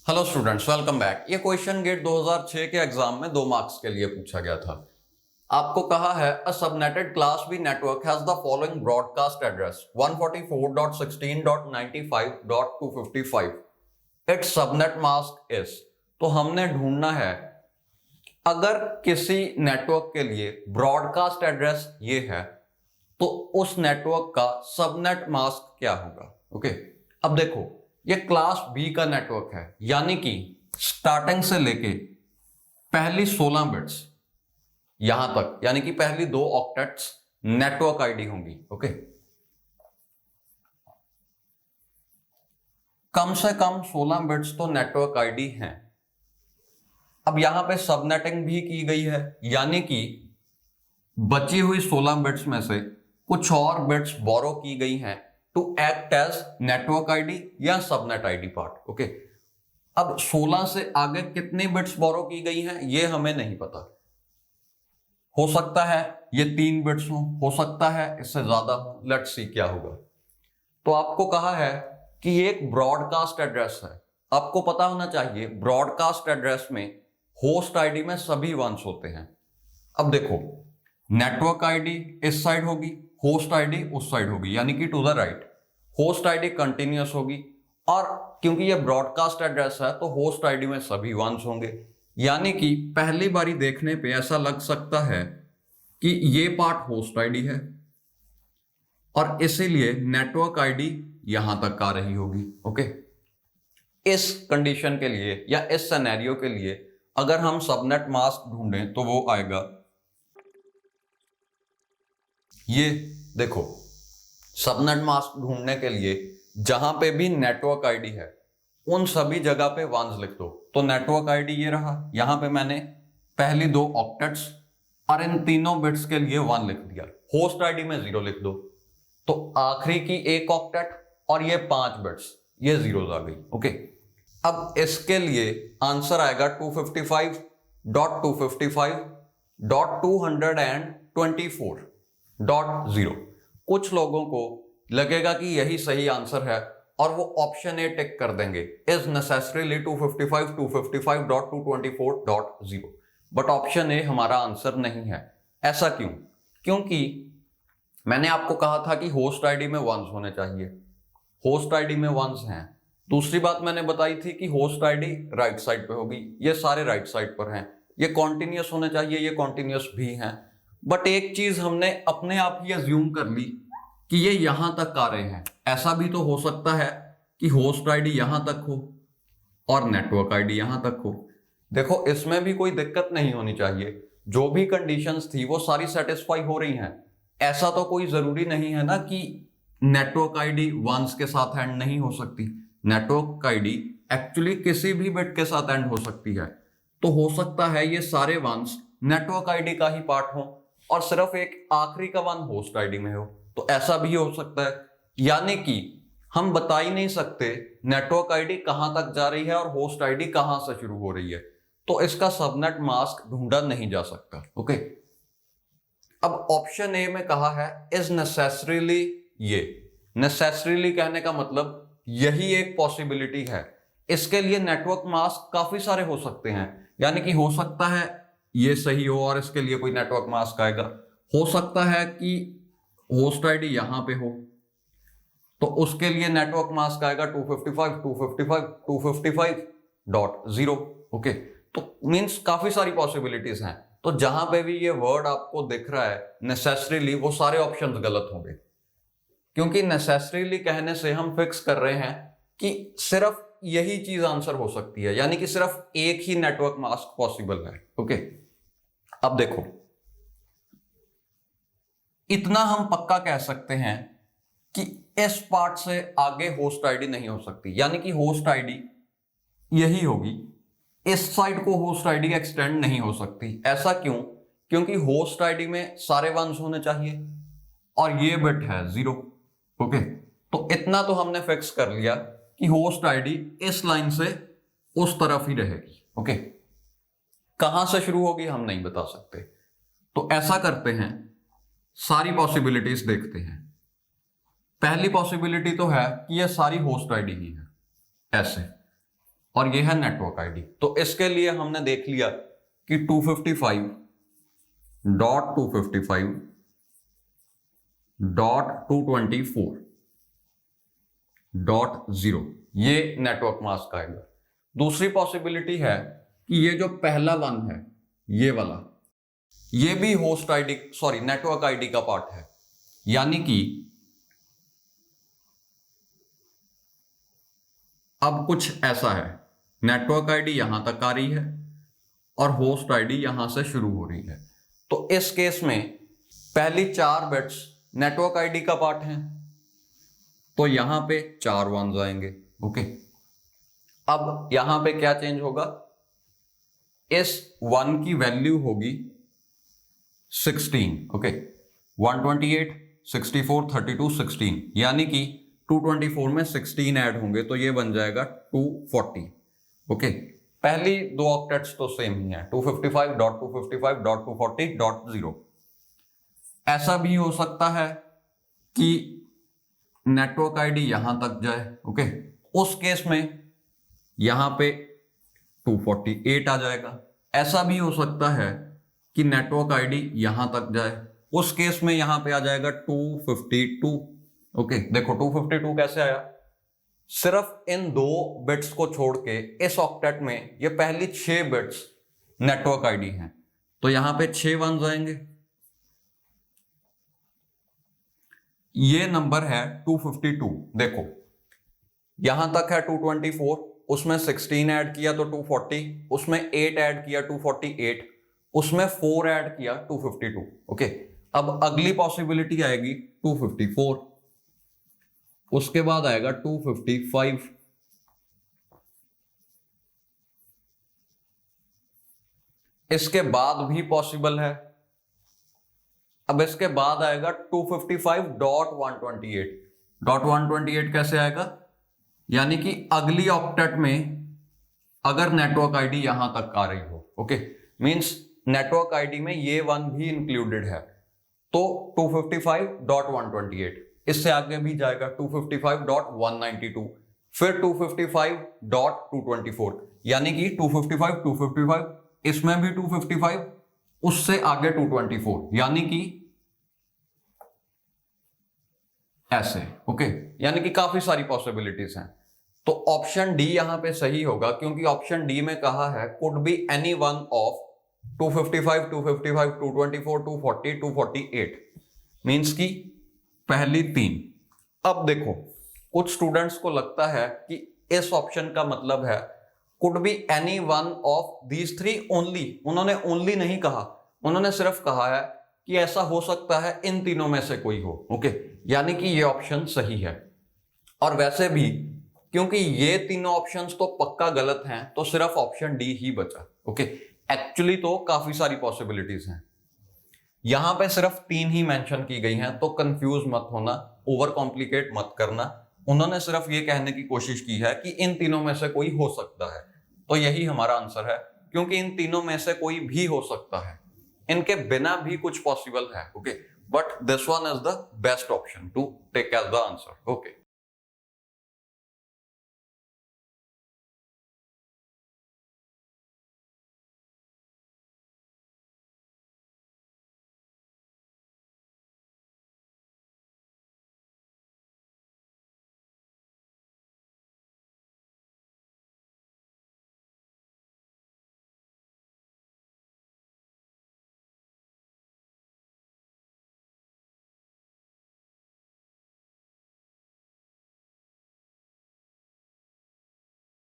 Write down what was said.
Hello students, welcome back. ये question gate 2006 के exam में 2 मार्क्स के लिए पूछा गया था। आपको कहा है a subnetted class B network has the following broadcast address 144.16.95.255। Its subnet mask is. तो हमने ढूंढना है अगर किसी नेटवर्क के लिए ब्रॉडकास्ट एड्रेस ये है तो उस नेटवर्क का सबनेट मास्क क्या होगा। ओके, अब देखो ये क्लास बी का नेटवर्क है, यानी कि स्टार्टिंग से लेके पहली 16 बिट्स यहां तक, यानी कि पहली 2 ऑक्टेट्स नेटवर्क आईडी होंगी। ओके, कम से कम 16 बिट्स तो नेटवर्क आईडी हैं। अब यहां पे सबनेटिंग भी की गई है, यानी कि बची हुई 16 बिट्स में से कुछ और बिट्स बोरो की गई हैं to act as network ID या सबनेट आईडी पार्ट। ओके, अब 16 से आगे कितनी बिट्स बोरो की गई हैं ये हमें नहीं पता। हो सकता है ये 3 बिट्स हो सकता है इससे ज्यादा हो। लेट्स सी क्या होगा। तो आपको कहा है कि ये एक ब्रॉडकास्ट एड्रेस है। आपको पता होना चाहिए ब्रॉडकास्ट एड्रेस में होस्ट आईडी में सभी वंस होते हैं। अब देखो, नेटवर्क आईडी इस साइड होगी, होस्ट आईडी उस साइड होगी, यानी कि to the right. Host ID continuous होगी, और क्योंकि ये ब्रॉडकास्ट एड्रेस है तो होस्ट आईडी में सभी वंस होंगे, यानी कि पहली बारी देखने पे ऐसा लग सकता है कि ये पार्ट होस्ट आईडी है और इसीलिए नेटवर्क आईडी यहां तक आ रही होगी। ओके, इस कंडीशन के लिए या इस सिनेरियो के लिए अगर हम सबनेट मास्क ढूंढें तो वो आएगा ये। देखो, सबनेट मास्क ढूंढने के लिए जहां पे भी नेटवर्क आईडी है उन सभी जगह पे वंस लिख दो। तो नेटवर्क आईडी ये रहा, यहां पे मैंने पहली 2 ऑक्टेट्स और इन तीनों बिट्स के लिए 1 लिख दिया। होस्ट आईडी में 0 लिख दो, तो आखिरी की 1 ऑक्टेट और ये 5 बिट्स, ये जीरोस आ गई। ओके, अब इसके लिए आंसर आएगा 255.255.224.0। कुछ लोगों को लगेगा कि यही सही आंसर है और वो ऑप्शन ए टिक कर देंगे, is necessarily 255.224.0। But option A हमारा आंसर नहीं है। ऐसा क्यों? क्योंकि मैंने आपको कहा था कि होस्ट आईडी में वंस होने चाहिए, होस्ट आईडी में वंस हैं। दूसरी बात मैंने बताई थी कि होस्ट आईडी राइट साइड पे होगी, ये सारे राइट साइड पर हैं। ये कॉन्टिन्यूअस होने चाहिए, ये कॉन्टिन्यूअस भी हैं। बट एक चीज हमने अपने आप ही अज्यूम कर ली कि ये यहां तक आ रहे हैं। ऐसा भी तो हो सकता है कि होस्ट आईडी यहां तक हो और नेटवर्क आईडी यहां तक हो। देखो, इसमें भी कोई दिक्कत नहीं होनी चाहिए। जो भी कंडीशंस थी वो सारी सेटिस्फाई हो रही हैं। ऐसा तो कोई जरूरी नहीं है ना कि नेटवर्क आईडी वंस के साथ एंड नहीं हो सकती। नेटवर्क आईडी एक्चुअली किसी भी बिट के साथ एंड हो सकती है। तो हो सकता है ये सारे वंस नेटवर्क आईडी का ही पार्ट हो और सिर्फ एक आखिरी का वन होस्ट आईडी में हो। तो ऐसा भी हो सकता है, यानी कि हम बता ही नहीं सकते नेटवर्क आईडी कहां तक जा रही है और होस्ट आईडी कहां से शुरू हो रही है। तो इसका सबनेट मास्क ढूंढा नहीं जा सकता। ओके, अब ऑप्शन ए में कहा है इज नेसेसरीली। ये नेसेसरीली कहने का मतलब यही एक पॉसिबिलिटी है। इसके लिए नेटवर्क मास्क काफी सारे हो सकते हैं, यानी कि हो सकता है ये सही हो और इसके लिए कोई नेटवर्क मास्क आएगा। हो सकता है कि होस्ट आईडी यहां पे हो तो उसके लिए नेटवर्क मास्क आएगा 255.255.255.0। ओके, तो मींस काफी सारी पॉसिबिलिटीज हैं। तो जहां पे भी ये वर्ड आपको दिख रहा है नेसेसरीली, वो सारे ऑप्शंस गलत होंगे, क्योंकि नेसेसरीली कहने से हम फिक्स कर रहे हैं कि सिर्फ यही चीज आंसर हो सकती है, यानी कि सिर्फ एक ही नेटवर्क मास्क पॉसिबल है। ओके, अब देखो, इतना हम पक्का कह सकते हैं कि इस पार्ट से आगे होस्ट आईडी नहीं हो सकती, यानी कि होस्ट आईडी यही होगी। इस साइड को होस्ट आईडी एक्सटेंड नहीं हो सकती। ऐसा क्यों? क्योंकि होस्ट आईडी में सारे वंस होने चाहिए और ये बिट है 0। ओके, तो इतना तो हमने फिक्स कर लिया कि होस्ट आईडी इस लाइन से उस तरफ ही रहेगी। ओके, कहां से शुरू होगी हम नहीं बता सकते। तो ऐसा करते हैं, सारी पॉसिबिलिटीज देखते हैं। पहली पॉसिबिलिटी तो है कि ये सारी होस्ट आईडी ही है, ऐसे। और ये है नेटवर्क आईडी। तो इसके लिए हमने देख लिया कि 255.255.224.0 ये नेटवर्क मास्क आएगा। दूसरी पॉसिबिलिटी है कि ये जो पहला वन है ये वाला, ये भी host ID sorry network ID का पार्ट है। यानी कि अब कुछ ऐसा है, नेटवर्क आईडी यहां तक आ रही है और होस्ट आईडी यहां से शुरू हो रही है। तो इस केस में पहली 4 बिट्स नेटवर्क आईडी का पार्ट है, तो यहां पे 4 वंस आएंगे। ओके, अब यहां पे क्या चेंज होगा, इस 1 की वैल्यू होगी 16। ओके, 128, 64, 32, 16, यानी कि 224 में 16 ऐड होंगे तो ये बन जाएगा 240। ओके, पहली 2 ऑक्टेट्स तो सेम ही है, 255.255.240.0। ऐसा भी हो सकता है कि नेटवर्क आईडी यहां तक जाए। ओके, उस केस में यहां पे 248 आ जाएगा। ऐसा भी हो सकता है कि नेटवर्क आईडी यहां तक जाए, उस केस में यहां पे आ जाएगा 252। ओके, देखो 252 कैसे आया, सिर्फ इन 2 बिट्स को छोड़ के इस ऑक्टेट में ये पहली 6 बिट्स नेटवर्क आईडी हैं, तो यहां पे 6 वंस आएंगे। ये नंबर है 252। देखो यहां तक है 224, उसमें 16 ऐड किया तो 240, उसमें 8 ऐड किया 248, उसमें 4 ऐड किया 252। ओके, अब अगली पॉसिबिलिटी आएगी 254, उसके बाद आएगा 255, इसके बाद भी पॉसिबल है। अब इसके बाद आएगा 255.128 कैसे आएगा, यानी कि अगली ऑक्टेट में अगर नेटवर्क आईडी यहां तक आ रही हो। ओके, मींस नेटवर्क आईडी में ये 1 भी इंक्लूडेड है, तो 255.128, इससे आगे भी जाएगा 255.192, फिर 255.224, यानी कि 255, 255, इसमें भी 255, उससे आगे 224, यानी कि ऐसे। ओके, यानी कि काफी सारी पॉसिबिलिटीज हैं। तो ऑप्शन डी यहां पे सही होगा, क्योंकि ऑप्शन डी में कहा है could be any one of 255, 255, 224, 240, 248, means की पहली 3। अब देखो कुछ स्टूडेंट्स को लगता है कि इस ऑप्शन का मतलब है could be any one of these 3 only. उन्होंने ओनली नहीं कहा, उन्होंने सिर्फ कहा है कि ऐसा हो सकता है इन तीनों में से कोई हो। ओके, यानी कि ये ऑप्शन सही है। और वैसे भी क्योंकि ये तीनों ऑप्शंस तो पक्का गलत हैं, तो सिर्फ ऑप्शन डी ही बचा। ओके, एक्चुअली तो काफी सारी पॉसिबिलिटीज हैं, यहां पे सिर्फ 3 ही मेंशन की गई हैं, तो कंफ्यूज मत होना, ओवर कॉम्प्लिकेट मत करना। उन्होंने सिर्फ ये कहने की कोशिश की है कि इन तीनों में से कोई हो सकता है, तो यही हमारा आंसर है, क्योंकि इन तीनों में से कोई भी हो सकता है, इनके बिना भी कुछ पॉसिबल है। Okay, but this one is the best option to take as the answer. Okay.